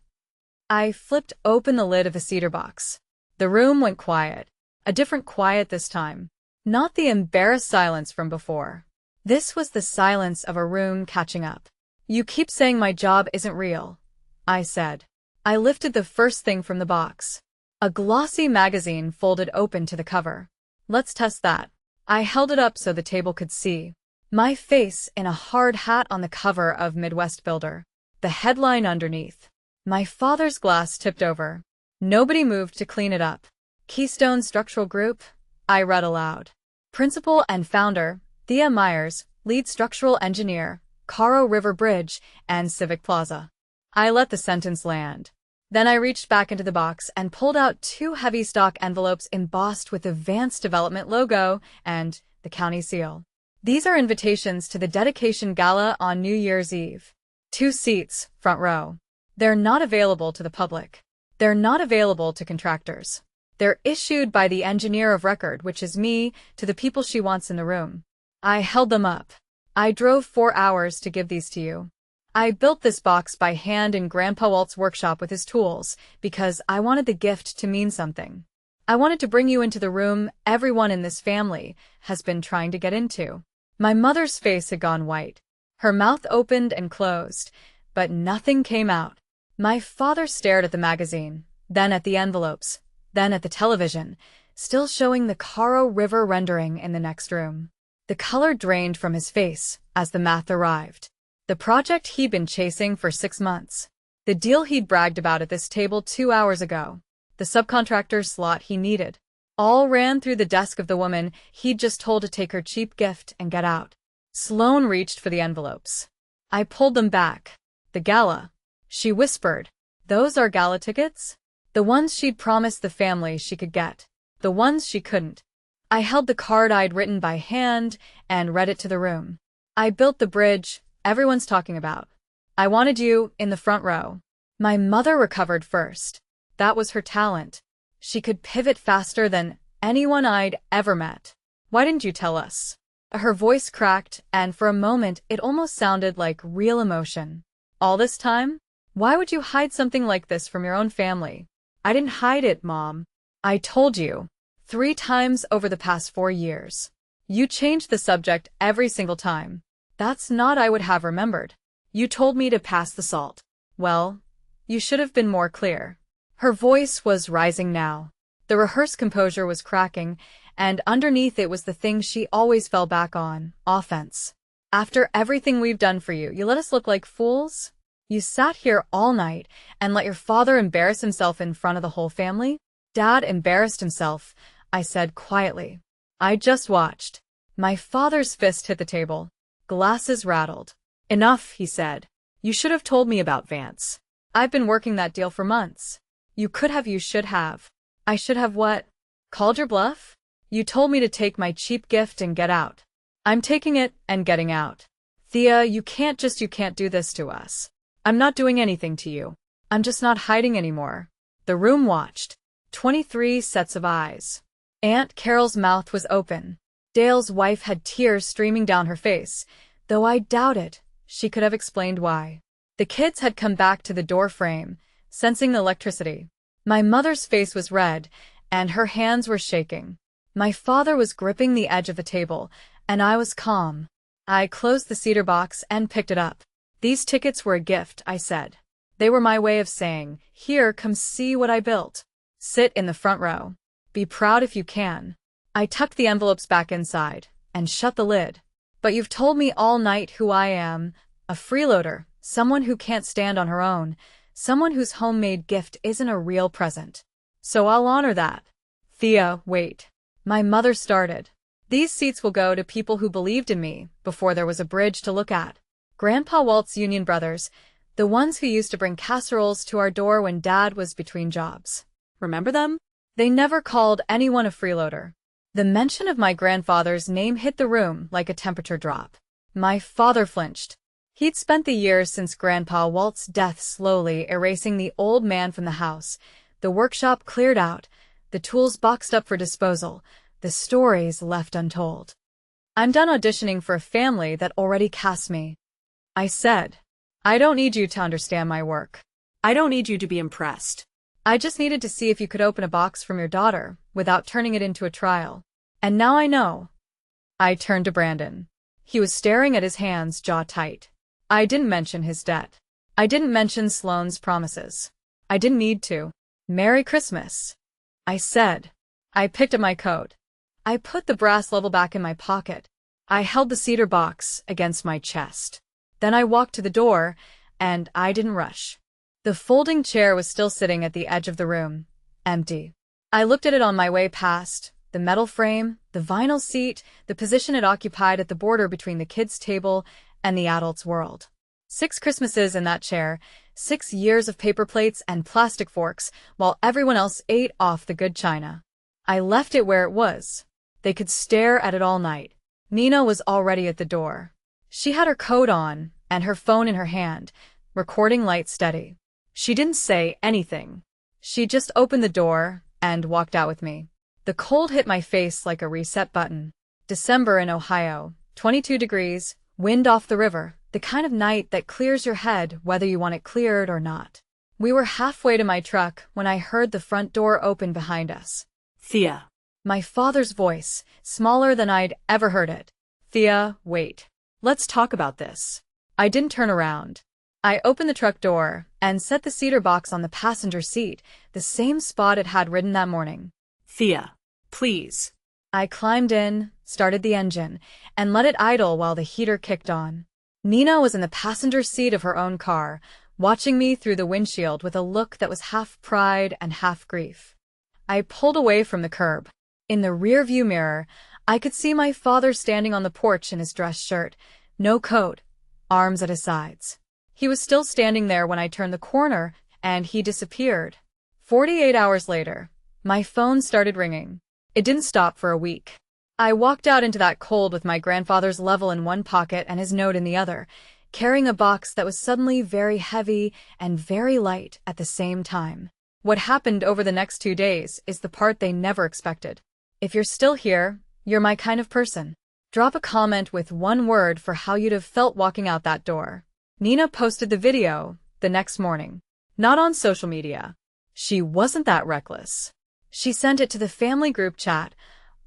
I flipped open the lid of the cedar box. The room went quiet. A different quiet this time. Not the embarrassed silence from before. This was the silence of a room catching up. You keep saying my job isn't real, I said. I lifted the first thing from the box. A glossy magazine folded open to the cover. Let's test that. I held it up so the table could see. My face in a hard hat on the cover of Midwest Builder. The headline underneath. My father's glass tipped over. Nobody moved to clean it up. Keystone Structural Group, I read aloud. Principal and founder, Thea Myers, lead structural engineer, Caro River Bridge and Civic Plaza. I let the sentence land. Then I reached back into the box and pulled out 2 heavy stock envelopes embossed with the Vance Development logo and the county seal. These are invitations to the dedication gala on New Year's Eve. 2 seats, front row. They're not available to the public. They're not available to contractors. They're issued by the engineer of record, which is me, to the people she wants in the room. I held them up. I drove 4 hours to give these to you. I built this box by hand in Grandpa Walt's workshop with his tools because I wanted the gift to mean something. I wanted to bring you into the room everyone in this family has been trying to get into. My mother's face had gone white. Her mouth opened and closed, but nothing came out. My father stared at the magazine, then at the envelopes, then at the television, still showing the Caro River rendering in the next room. The color drained from his face as the math arrived. The project he'd been chasing for 6 months. The deal he'd bragged about at this table 2 hours ago. The subcontractor's slot he needed. All ran through the desk of the woman he'd just told to take her cheap gift and get out. Sloane reached for the envelopes. I pulled them back. The gala. She whispered. Those are gala tickets? The ones she'd promised the family she could get. The ones she couldn't. I held the card I'd written by hand and read it to the room. I built the bridge everyone's talking about. I wanted you in the front row. My mother recovered first. That was her talent. She could pivot faster than anyone I'd ever met. Why didn't you tell us? Her voice cracked, and for a moment it almost sounded like real emotion. All this time? Why would you hide something like this from your own family? I didn't hide it, Mom. I told you. 3 times over the past 4 years. You changed the subject every single time. That's not I would have remembered. You told me to pass the salt. Well, you should have been more clear. Her voice was rising now. The rehearsed composure was cracking, and underneath it was the thing she always fell back on, offense. After everything we've done for you, you let us look like fools? You sat here all night and let your father embarrass himself in front of the whole family? Dad embarrassed himself, I said quietly. I just watched. My father's fist hit the table. Glasses rattled. Enough, he said. You should have told me about Vance. I've been working that deal for months. You could have, you should have. I should have what? Called your bluff? You told me to take my cheap gift and get out. I'm taking it and getting out. Thea, you can't do this to us. I'm not doing anything to you. I'm just not hiding anymore. The room watched. 23 sets of eyes. Aunt Carol's mouth was open. Dale's wife had tears streaming down her face, though I doubted she could have explained why. The kids had come back to the door frame, sensing the electricity. My mother's face was red, and her hands were shaking. My father was gripping the edge of the table, and I was calm. I closed the cedar box and picked it up. These tickets were a gift, I said. They were my way of saying, here, come see what I built. Sit in the front row. Be proud if you can. I tucked the envelopes back inside and shut the lid. But you've told me all night who I am, a freeloader, someone who can't stand on her own, someone whose homemade gift isn't a real present. So I'll honor that. Thea, wait. My mother started. These seats will go to people who believed in me before there was a bridge to look at. Grandpa Walt's union brothers, the ones who used to bring casseroles to our door when Dad was between jobs. Remember them? They never called anyone a freeloader. The mention of my grandfather's name hit the room like a temperature drop. My father flinched. He'd spent the years since Grandpa Walt's death slowly erasing the old man from the house, the workshop cleared out, the tools boxed up for disposal, the stories left untold. I'm done auditioning for a family that already cast me. I said, I don't need you to understand my work. I don't need you to be impressed. I just needed to see if you could open a box from your daughter without turning it into a trial. And now I know. I turned to Brandon. He was staring at his hands, jaw tight. I didn't mention his debt. I didn't mention Sloane's promises. I didn't need to. Merry Christmas, I said. I picked up my coat. I put the brass level back in my pocket. I held the cedar box against my chest. Then I walked to the door, and I didn't rush. The folding chair was still sitting at the edge of the room, empty. I looked at it on my way past, the metal frame, the vinyl seat, the position it occupied at the border between the kids' table and the adults' world. 6 Christmases in that chair, 6 years of paper plates and plastic forks, while everyone else ate off the good china. I left it where it was. They could stare at it all night. Nina was already at the door. She had her coat on and her phone in her hand, recording light steady. She didn't say anything. She just opened the door and walked out with me. The cold hit my face like a reset button. December in Ohio, 22 degrees, wind off the river, the kind of night that clears your head whether you want it cleared or not. We were halfway to my truck when I heard the front door open behind us. Thea. My father's voice, smaller than I'd ever heard it. Thea, wait. Let's talk about this. I didn't turn around. I opened the truck door and set the cedar box on the passenger seat, the same spot it had ridden that morning. Thea, please. I climbed in, started the engine, and let it idle while the heater kicked on. Nina was in the passenger seat of her own car, watching me through the windshield with a look that was half pride and half grief. I pulled away from the curb. In the rearview mirror, I could see my father standing on the porch in his dress shirt, no coat, arms at his sides. He was still standing there when I turned the corner, and he disappeared. 48 hours later, my phone started ringing. It didn't stop for a week. I walked out into that cold with my grandfather's level in one pocket and his note in the other, carrying a box that was suddenly very heavy and very light at the same time. What happened over the next 2 days is the part they never expected. If you're still here, you're my kind of person. Drop a comment with one word for how you'd have felt walking out that door. Nina posted the video the next morning. Not on social media. She wasn't that reckless. She sent it to the family group chat,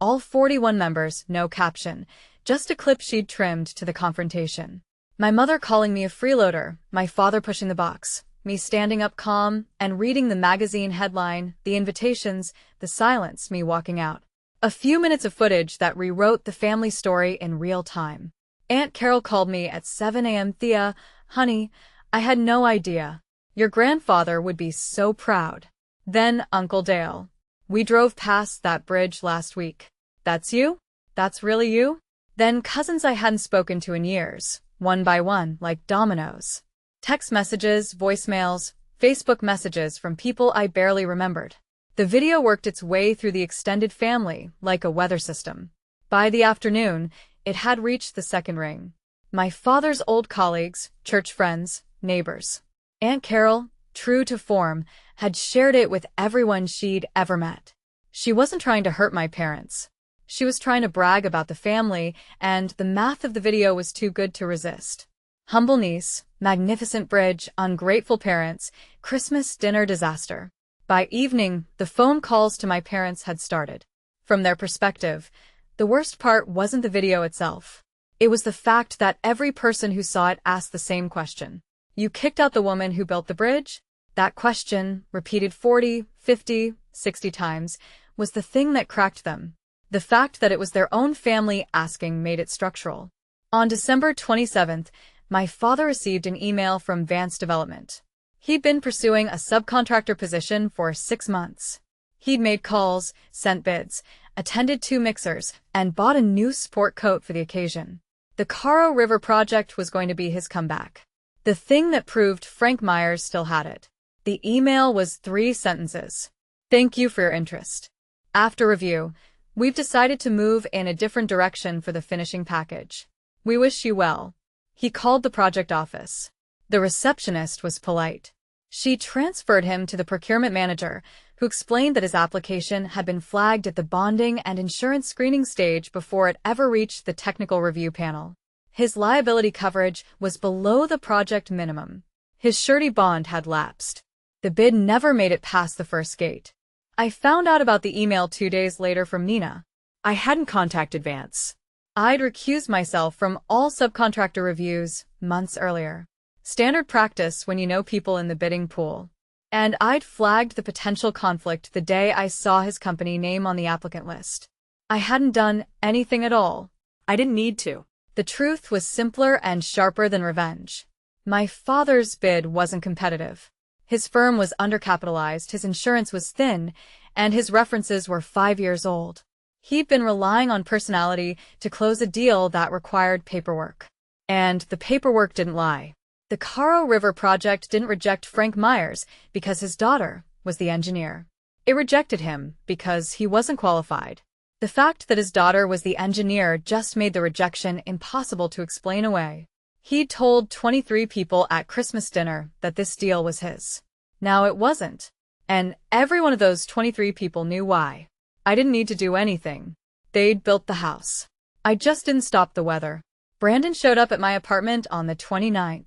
all 41 members, no caption, just a clip she'd trimmed to the confrontation. My mother calling me a freeloader, my father pushing the box, me standing up calm and reading the magazine headline, the invitations, the silence, me walking out. A few minutes of footage that rewrote the family story in real time. Aunt Carol called me at 7 a.m. Thea, honey, I had no idea. Your grandfather would be so proud. Then Uncle Dale. We drove past that bridge last week. That's you? That's really you? Then cousins I hadn't spoken to in years, one by one, like dominoes. Text messages, voicemails, Facebook messages from people I barely remembered. The video worked its way through the extended family like a weather system. By the afternoon, it had reached the second ring. My father's old colleagues, church friends, neighbors. Aunt Carol, true to form, had shared it with everyone she'd ever met. She wasn't trying to hurt my parents. She was trying to brag about the family, and the math of the video was too good to resist. Humble niece, magnificent bridge, ungrateful parents, Christmas dinner disaster. By evening, the phone calls to my parents had started. From their perspective, the worst part wasn't the video itself. It was the fact that every person who saw it asked the same question. You kicked out the woman who built the bridge? That question, repeated 40, 50, 60 times, was the thing that cracked them. The fact that it was their own family asking made it structural. On December 27th, my father received an email from Vance Development. He'd been pursuing a subcontractor position for 6 months. He'd made calls, sent bids, attended 2 mixers, and bought a new sport coat for the occasion. The Caro River project was going to be his comeback. The thing that proved Frank Myers still had it. The email was 3 sentences. Thank you for your interest. After review, we've decided to move in a different direction for the finishing package. We wish you well. He called the project office. The receptionist was polite. She transferred him to the procurement manager, who explained that his application had been flagged at the bonding and insurance screening stage before it ever reached the technical review panel. His liability coverage was below the project minimum. His surety bond had lapsed. The bid never made it past the first gate. I found out about the email 2 days later from Nina. I hadn't contacted Vance. I'd recused myself from all subcontractor reviews months earlier. Standard practice when you know people in the bidding pool. And I'd flagged the potential conflict the day I saw his company name on the applicant list. I hadn't done anything at all. I didn't need to. The truth was simpler and sharper than revenge. My father's bid wasn't competitive. His firm was undercapitalized, his insurance was thin, and his references were 5 years old. He'd been relying on personality to close a deal that required paperwork. And the paperwork didn't lie. The Caro River project didn't reject Frank Myers because his daughter was the engineer. It rejected him because he wasn't qualified. The fact that his daughter was the engineer just made the rejection impossible to explain away. He'd told 23 people at Christmas dinner that this deal was his. Now it wasn't. And every one of those 23 people knew why. I didn't need to do anything. They'd built the house. I just didn't stop the weather. Brandon showed up at my apartment on the 29th.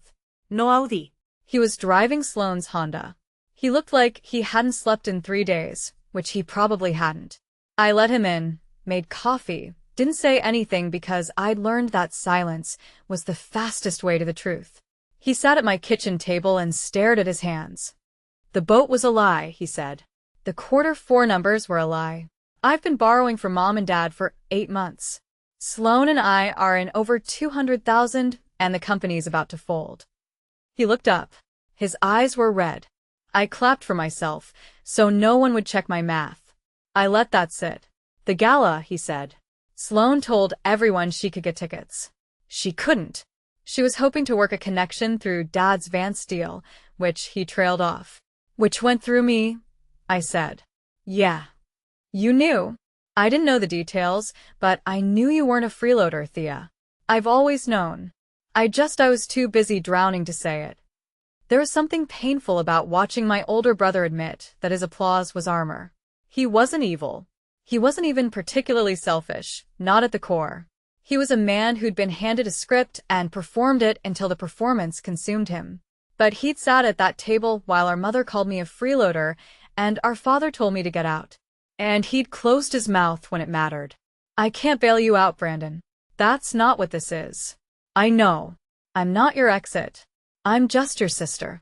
No Audi. He was driving Sloane's Honda. He looked like he hadn't slept in 3 days, which he probably hadn't. I let him in, made coffee, didn't say anything because I'd learned that silence was the fastest way to the truth. He sat at my kitchen table and stared at his hands. The boat was a lie, he said. The Q4 numbers were a lie. I've been borrowing from Mom and Dad for 8 months. Sloane and I are in over 200,000 and the company's about to fold. He looked up. His eyes were red. I clapped for myself, so no one would check my math. I let that sit. The gala, he said. Sloane told everyone she could get tickets. She couldn't. She was hoping to work a connection through Dad's Vance deal, which he trailed off. Which went through me, I said. Yeah. You knew. I didn't know the details, but I knew you weren't a freeloader, Thea. I've always known. I was too busy drowning to say it. There was something painful about watching my older brother admit that his applause was armor. He wasn't evil. He wasn't even particularly selfish, not at the core. He was a man who'd been handed a script and performed it until the performance consumed him. But he'd sat at that table while our mother called me a freeloader and our father told me to get out. And he'd closed his mouth when it mattered. I can't bail you out, Brandon. That's not what this is. I know. I'm not your exit. I'm just your sister.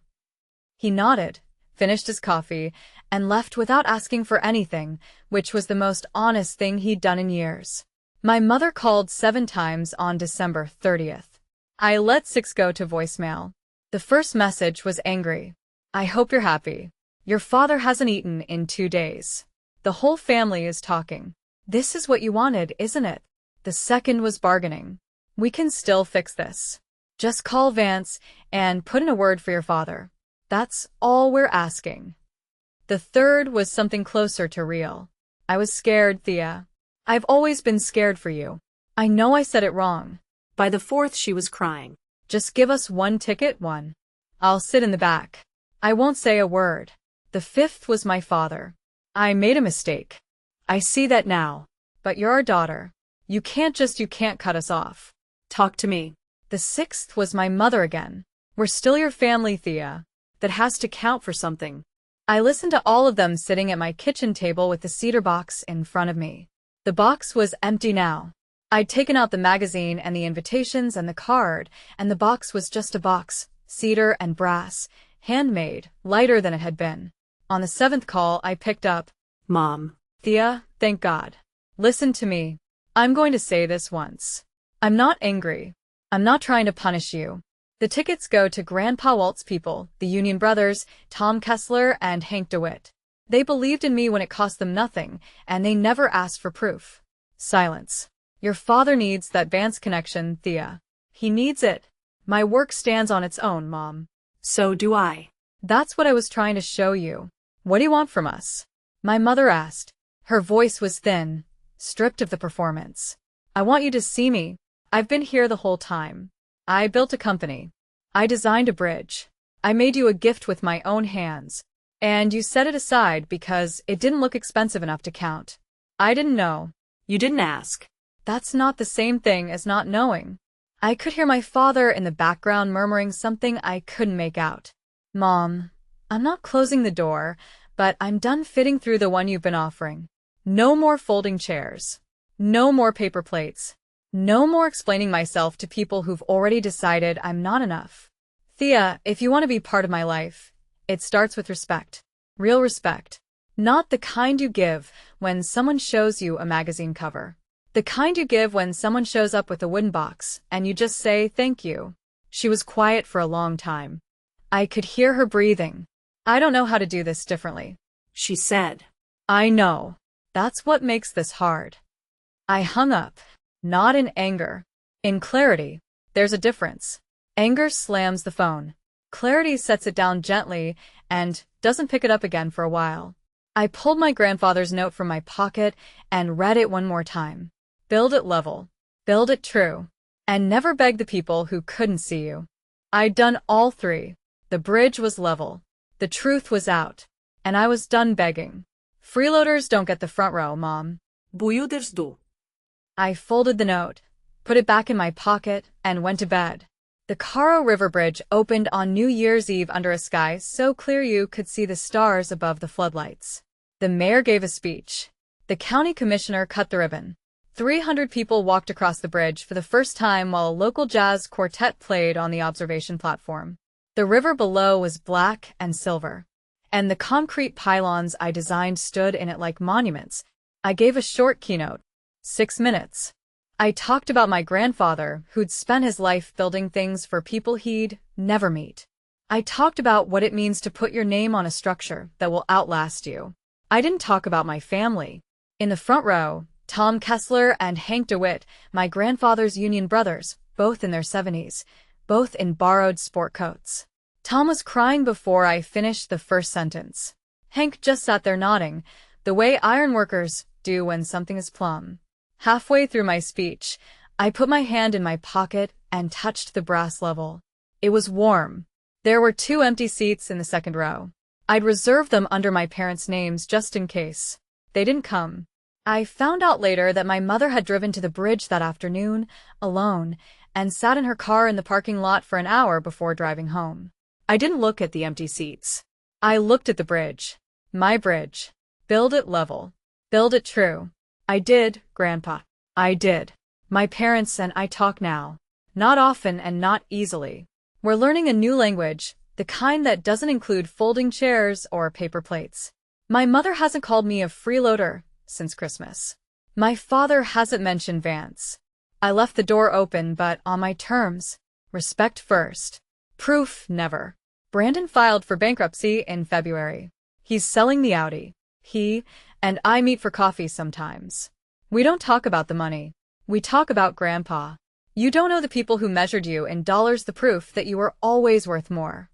He nodded, finished his coffee, and left without asking for anything, which was the most honest thing he'd done in years. My mother called 7 times on December 30th. I let 6 go to voicemail. The first message was angry. I hope you're happy. Your father hasn't eaten in 2 days. The whole family is talking. This is what you wanted, isn't it? The second was bargaining. We can still fix this. Just call Vance and put in a word for your father. That's all we're asking. The third was something closer to real. I was scared, Thea. I've always been scared for you. I know I said it wrong. By the 4th, she was crying. Just give us 1 ticket, 1. I'll sit in the back. I won't say a word. The 5th was my father. I made a mistake. I see that now. But you're our daughter. You can't cut us off. Talk to me. The 6th was my mother again. We're still your family, Thea. That has to count for something. I listened to all of them sitting at my kitchen table with the cedar box in front of me. The box was empty now. I'd taken out the magazine and the invitations and the card, and the box was just a box, cedar and brass, handmade, lighter than it had been. On the 7th call, I picked up. Mom. Thea, thank God. Listen to me. I'm going to say this once. I'm not angry. I'm not trying to punish you. The tickets go to Grandpa Walt's people, the Union brothers, Tom Kessler and Hank DeWitt. They believed in me when it cost them nothing, and they never asked for proof. Silence. Your father needs that Vance connection, Thea. He needs it. My work stands on its own, Mom. So do I. That's what I was trying to show you. What do you want from us? My mother asked. Her voice was thin, stripped of the performance. I want you to see me. I've been here the whole time. I built a company. I designed a bridge. I made you a gift with my own hands. And you set it aside because it didn't look expensive enough to count. I didn't know. You didn't ask. That's not the same thing as not knowing. I could hear my father in the background murmuring something I couldn't make out. Mom, I'm not closing the door, but I'm done fitting through the one you've been offering. No more folding chairs. No more paper plates. No more explaining myself to people who've already decided I'm not enough. Thea, if you want to be part of my life, it starts with respect. Real respect. Not the kind you give when someone shows you a magazine cover. The kind you give when someone shows up with a wooden box and you just say thank you. She was quiet for a long time. I could hear her breathing. I don't know how to do this differently, she said. I know. That's what makes this hard. I hung up. Not in anger. In clarity. There's a difference. Anger slams the phone. Clarity sets it down gently and doesn't pick it up again for a while. I pulled my grandfather's note from my pocket and read it one more time. Build it level. Build it true. And never beg the people who couldn't see you. I'd done all three. The bridge was level. The truth was out. And I was done begging. Freeloaders don't get the front row, Mom. Builders do. I folded the note, put it back in my pocket, and went to bed. The Caro River Bridge opened on New Year's Eve under a sky so clear you could see the stars above the floodlights. The mayor gave a speech. The county commissioner cut the ribbon. 300 people walked across the bridge for the first time while a local jazz quartet played on the observation platform. The river below was black and silver, and the concrete pylons I designed stood in it like monuments. I gave a short keynote. 6 minutes. I talked about my grandfather, who'd spent his life building things for people he'd never meet. I talked about what it means to put your name on a structure that will outlast you. I didn't talk about my family. In the front row, Tom Kessler and Hank DeWitt, my grandfather's Union brothers, both in their 70s, both in borrowed sport coats. Tom was crying before I finished the first sentence. Hank just sat there nodding, the way ironworkers do when something is plumb. Halfway through my speech, I put my hand in my pocket and touched the brass level. It was warm. There were 2 empty seats in the second row. I'd reserved them under my parents' names just in case. They didn't come. I found out later that my mother had driven to the bridge that afternoon, alone, and sat in her car in the parking lot for an hour before driving home. I didn't look at the empty seats. I looked at the bridge. My bridge. Build it level. Build it true. I did, Grandpa. I did. My parents and I talk now. Not often and not easily. We're learning a new language, the kind that doesn't include folding chairs or paper plates. My mother hasn't called me a freeloader since Christmas. My father hasn't mentioned Vance. I left the door open but on my terms. Respect first. Proof never. Brandon filed for bankruptcy in February. He's selling the Audi. He and I meet for coffee sometimes. We don't talk about the money. We talk about Grandpa. You don't know the people who measured you in dollars, the proof that you were always worth more.